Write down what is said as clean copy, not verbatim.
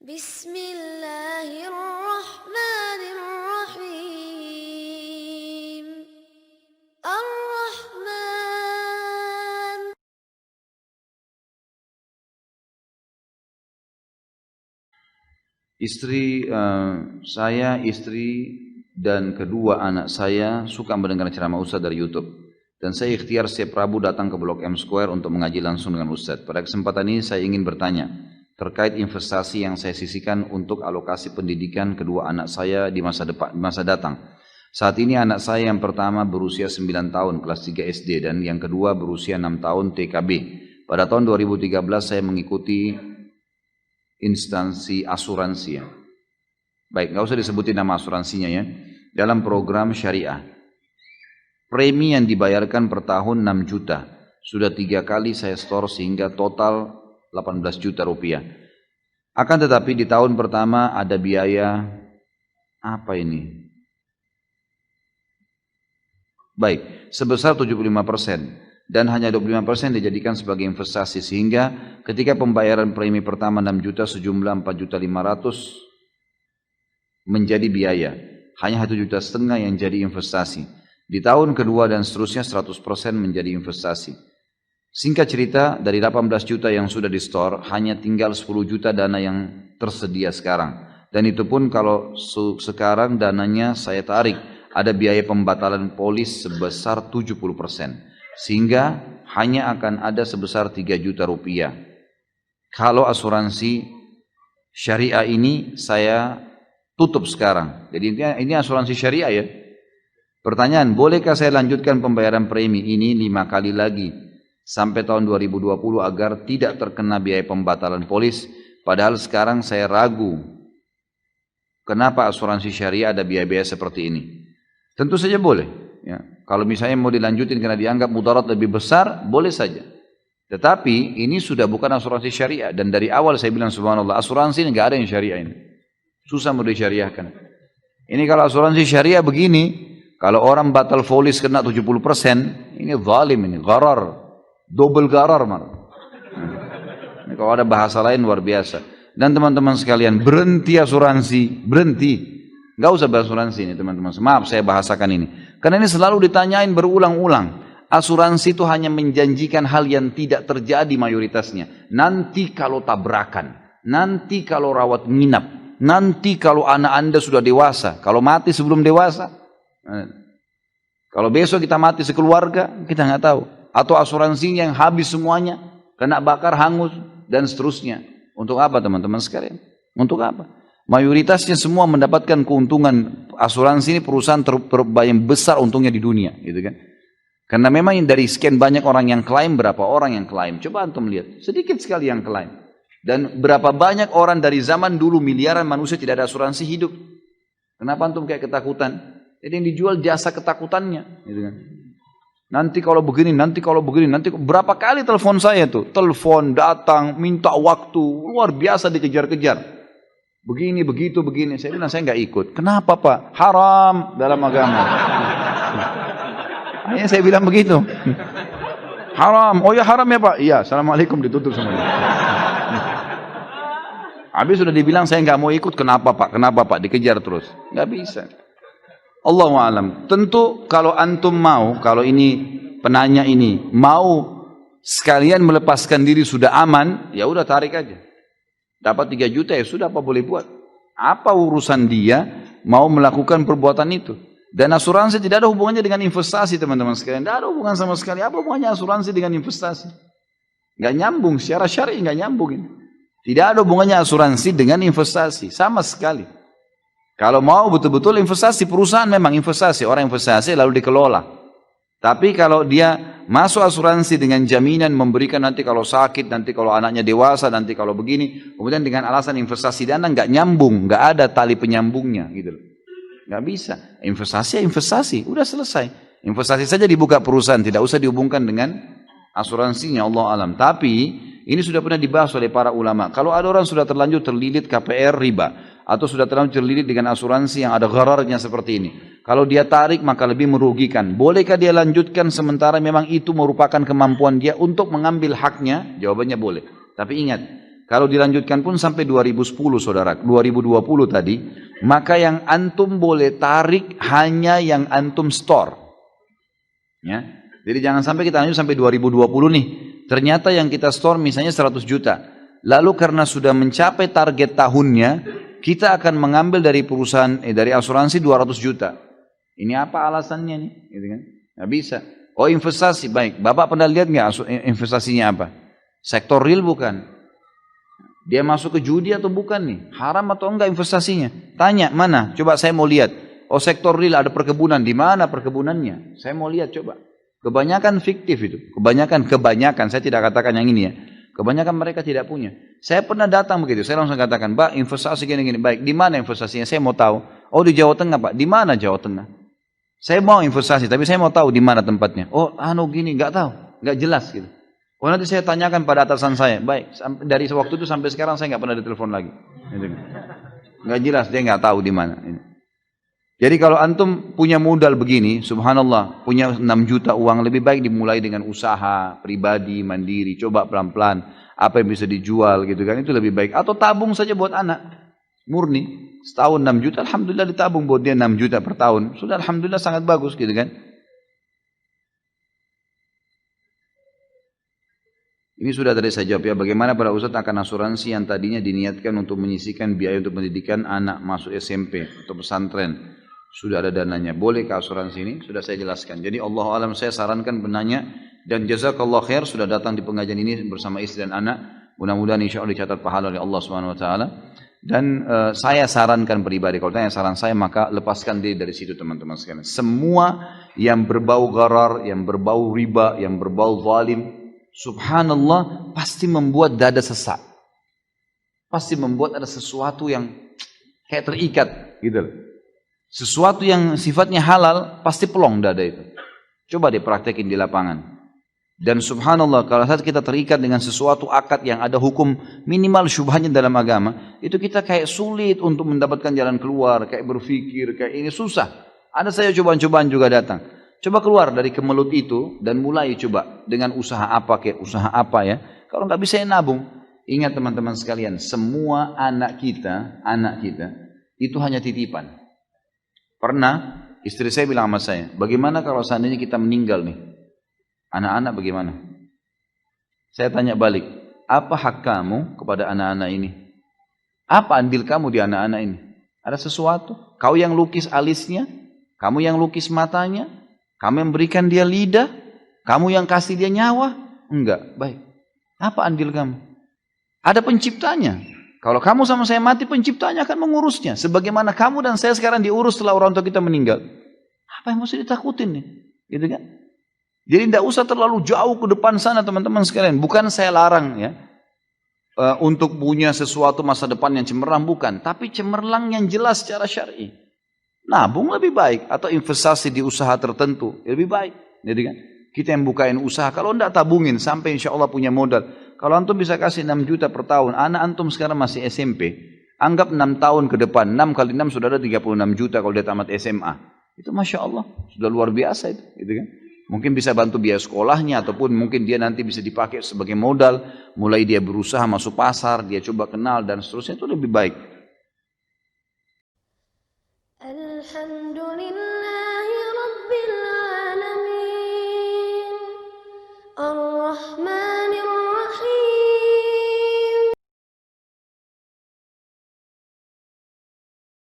Bismillahirrahmanirrahim. Ar-Rahman. Saya, istri, dan kedua anak saya suka mendengar ceramah Ustadz dari YouTube. Dan saya ikhtiar setiap Rabu datang ke Blok M Square untuk mengaji langsung dengan Ustadz. Pada kesempatan ini saya ingin bertanya terkait investasi yang saya sisihkan untuk alokasi pendidikan kedua anak saya di masa datang. Saat ini anak saya yang pertama berusia 9 tahun kelas 3 SD dan yang kedua berusia 6 tahun TKB. Pada tahun 2013 saya mengikuti instansi asuransi ya. Baik, nggak usah disebutin nama asuransinya ya. Dalam program syariah. Premi yang dibayarkan per tahun 6 juta. Sudah 3 kali saya store sehingga total 18 juta rupiah. Akan tetapi di tahun pertama ada biaya apa ini? Baik, sebesar 75%. Dan hanya 25% dijadikan sebagai investasi sehingga ketika pembayaran premi pertama 6 juta sejumlah 4.500.000 menjadi biaya. Hanya 1,5 juta yang jadi investasi. Di tahun kedua dan seterusnya 100% menjadi investasi. Singkat cerita, dari 18 juta yang sudah di store, hanya tinggal 10 juta dana yang tersedia sekarang. Dan itu pun kalau sekarang dananya saya tarik, ada biaya pembatalan polis sebesar 70%. Sehingga hanya akan ada sebesar 3 juta rupiah. Kalau asuransi syariah ini saya tutup sekarang. Jadi ini asuransi syariah ya. Pertanyaan, bolehkah saya lanjutkan pembayaran premi ini 5 kali lagi sampai tahun 2020 agar tidak terkena biaya pembatalan polis? Padahal sekarang saya ragu kenapa asuransi syariah ada biaya-biaya seperti ini. Tentu saja boleh. Ya. Kalau misalnya mau dilanjutin karena dianggap mudarat lebih besar, boleh saja. Tetapi ini sudah bukan asuransi syariah. Dan dari awal saya bilang subhanallah, asuransi ini nggak ada yang syariah ini. Susah mau disyariahkan. Ini kalau asuransi syariah begini, kalau orang batal polis kena 70%, ini zalim ini, gharar. Double gharar malah. Ini kalau ada bahasa lain luar biasa. Dan teman-teman sekalian, berhenti asuransi, berhenti. Enggak usah berasuransi ini teman-teman. Maaf saya bahasakan ini. Karena ini selalu ditanyain berulang-ulang. Asuransi itu hanya menjanjikan hal yang tidak terjadi mayoritasnya. Nanti kalau tabrakan, nanti kalau rawat nginap, nanti kalau anak Anda sudah dewasa, kalau mati sebelum dewasa. Kalau besok kita mati sekeluarga, kita nggak tahu. Atau asuransinya yang habis semuanya, kena bakar, hangus, dan seterusnya. Untuk apa teman-teman sekalian? Untuk apa? Mayoritasnya semua mendapatkan keuntungan. Asuransi ini perusahaan yang besar untungnya di dunia, gitu kan? Karena memang dari sekian banyak orang yang klaim, berapa orang yang klaim? Coba antum lihat, sedikit sekali yang klaim. Dan berapa banyak orang dari zaman dulu miliaran manusia tidak ada asuransi hidup. Kenapa antum kayak ketakutan? Jadi yang dijual jasa ketakutannya, gitu kan. Nanti kalau begini, nanti kalau begini, nanti berapa kali telepon saya tuh, telepon datang, minta waktu, luar biasa dikejar-kejar. Begini, begitu, begini. Saya bilang saya nggak ikut. Kenapa Pak? Haram dalam agama. Hanya saya bilang begitu. Haram. Oh ya haram ya Pak. Iya. Assalamualaikum ditutup semuanya. Habis sudah dibilang saya nggak mau ikut. Kenapa Pak? Kenapa Pak? Dikejar terus. Nggak bisa. Allahu a'lam. Tentu kalau antum mau, kalau ini penanya ini mau sekalian melepaskan diri sudah aman, ya udah tarik aja. Dapat 3 juta ya sudah, apa boleh buat? Apa urusan dia mau melakukan perbuatan itu? Dan asuransi tidak ada hubungannya dengan investasi teman-teman sekalian. Tidak ada hubungan sama sekali. Apa hubungannya asuransi dengan investasi? Nggak nyambung, secara syar'i nggak nyambung ini. Tidak ada hubungannya asuransi dengan investasi, sama sekali. Kalau mau betul-betul investasi, perusahaan memang investasi, orang investasi lalu dikelola. Tapi kalau dia masuk asuransi dengan jaminan memberikan nanti kalau sakit, nanti kalau anaknya dewasa, nanti kalau begini, kemudian dengan alasan investasi dana nggak nyambung, nggak ada tali penyambungnya, gitu. Nggak bisa. Investasi ya investasi, udah selesai. Investasi saja dibuka perusahaan, tidak usah dihubungkan dengan asuransinya, Allah alam. Tapi ini sudah pernah dibahas oleh para ulama. Kalau ada orang sudah terlanjur terlilit KPR riba, atau sudah terlalu terlilit dengan asuransi yang ada ghararnya seperti ini. Kalau dia tarik maka lebih merugikan. Bolehkah dia lanjutkan sementara memang itu merupakan kemampuan dia untuk mengambil haknya? Jawabannya boleh. Tapi ingat, Kalau dilanjutkan pun sampai 2010 saudara, 2020 tadi, maka yang antum boleh tarik hanya yang antum store. Ya. Jadi jangan sampai kita lanjut sampai 2020 nih. Ternyata yang kita store misalnya 100 juta. Lalu karena sudah mencapai target tahunnya, kita akan mengambil dari perusahaan, dari asuransi 200 juta. Ini apa alasannya nih? Gitu kan? Nggak bisa. Oh investasi, baik. Bapak pernah lihat nggak investasinya apa? Sektor real bukan? Dia masuk ke judi atau bukan nih? Haram atau enggak investasinya? Tanya, mana? Coba saya mau lihat. Oh sektor real ada perkebunan. Di mana perkebunannya? Saya mau lihat coba. Kebanyakan fiktif itu. Kebanyakan. Saya tidak katakan yang ini ya. Kebanyakan mereka tidak punya. Saya pernah datang begitu. Saya langsung katakan, Pak investasi gini-gini. Baik, di mana investasinya? Saya mau tahu. Oh di Jawa Tengah Pak. Di mana Jawa Tengah? Saya mau investasi, tapi saya mau tahu di mana tempatnya. Oh gini, nggak tahu. Nggak jelas gitu. Oh nanti saya tanyakan pada atasan saya. Baik, dari waktu itu sampai sekarang saya nggak pernah ditelepon lagi. Nggak jelas, dia nggak tahu di mana. Jadi kalau antum punya modal begini, subhanallah, punya 6 juta uang, lebih baik dimulai dengan usaha pribadi, mandiri. Coba pelan-pelan, apa yang bisa dijual gitu kan, itu lebih baik. Atau tabung saja buat anak, murni. Setahun 6 juta, alhamdulillah ditabung buat dia 6 juta per tahun. Sudah alhamdulillah sangat bagus gitu kan. Ini sudah tadi saya jawab ya, bagaimana para ustadz akan asuransi yang tadinya diniatkan untuk menyisihkan biaya untuk pendidikan anak masuk SMP atau pesantren. Sudah ada dananya, boleh ke asuransi ini? Sudah saya jelaskan. Jadi Allah alam saya sarankan penanya, dan jazakallah khair sudah datang di pengajian ini bersama istri dan anak. Mudah-mudahan insya Allah dicatat pahala oleh Allah Subhanahu Wa Taala. Dan saya sarankan pribadi, kalau tanya saran saya maka lepaskan diri dari situ teman-teman sekalian. Semua yang berbau gharar, yang berbau riba, yang berbau zalim, subhanallah pasti membuat dada sesak. Pasti membuat ada sesuatu yang kayak terikat gitu loh. Sesuatu yang sifatnya halal pasti pelong dada itu. Coba dipraktekin di lapangan. Dan subhanallah kalau saat kita terikat dengan sesuatu akad yang ada hukum minimal syubhanya dalam agama, itu kita kayak sulit untuk mendapatkan jalan keluar, kayak berpikir, kayak ini susah. Ada saya cobaan-cobaan juga datang. Coba keluar dari kemelut itu dan mulai coba dengan usaha apa kayak usaha apa ya. Kalau nggak bisa ya nabung. Ingat teman-teman sekalian, semua anak kita itu hanya titipan. Pernah istri saya bilang sama saya, bagaimana kalau seandainya kita meninggal nih? Anak-anak bagaimana? Saya tanya balik, apa hak kamu kepada anak-anak ini? Apa andil kamu di anak-anak ini? Ada sesuatu? Kau yang lukis alisnya? Kamu yang lukis matanya? Kamu yang berikan dia lidah? Kamu yang kasih dia nyawa? Enggak, baik. Apa andil kamu? Ada penciptanya. Kalau kamu sama saya mati, penciptanya akan mengurusnya. Sebagaimana kamu dan saya sekarang diurus setelah orang tua kita meninggal. Apa yang mesti ditakutin nih? Gitu kan? Jadi tidak usah terlalu jauh ke depan sana teman-teman sekalian. Bukan saya larang ya. Untuk punya sesuatu masa depan yang cemerlang, bukan. Tapi cemerlang yang jelas secara syar'i. Nabung lebih baik. Atau investasi di usaha tertentu. Lebih baik. Jadi kan? Kita yang bukain usaha. Kalau tidak tabungin sampai insya Allah punya modal. Kalau antum bisa kasih 6 juta per tahun. Anak antum sekarang masih SMP. Anggap 6 tahun ke depan. 6 kali 6 sudah ada 36 juta kalau dia tamat SMA. Itu Masya Allah. Sudah luar biasa itu. Gitu kan? Mungkin bisa bantu biaya sekolahnya. Ataupun mungkin dia nanti bisa dipakai sebagai modal. Mulai dia berusaha masuk pasar. Dia coba kenal dan seterusnya. Itu lebih baik. Alhamdulillahi Rabbil Alamin Ar-Rahman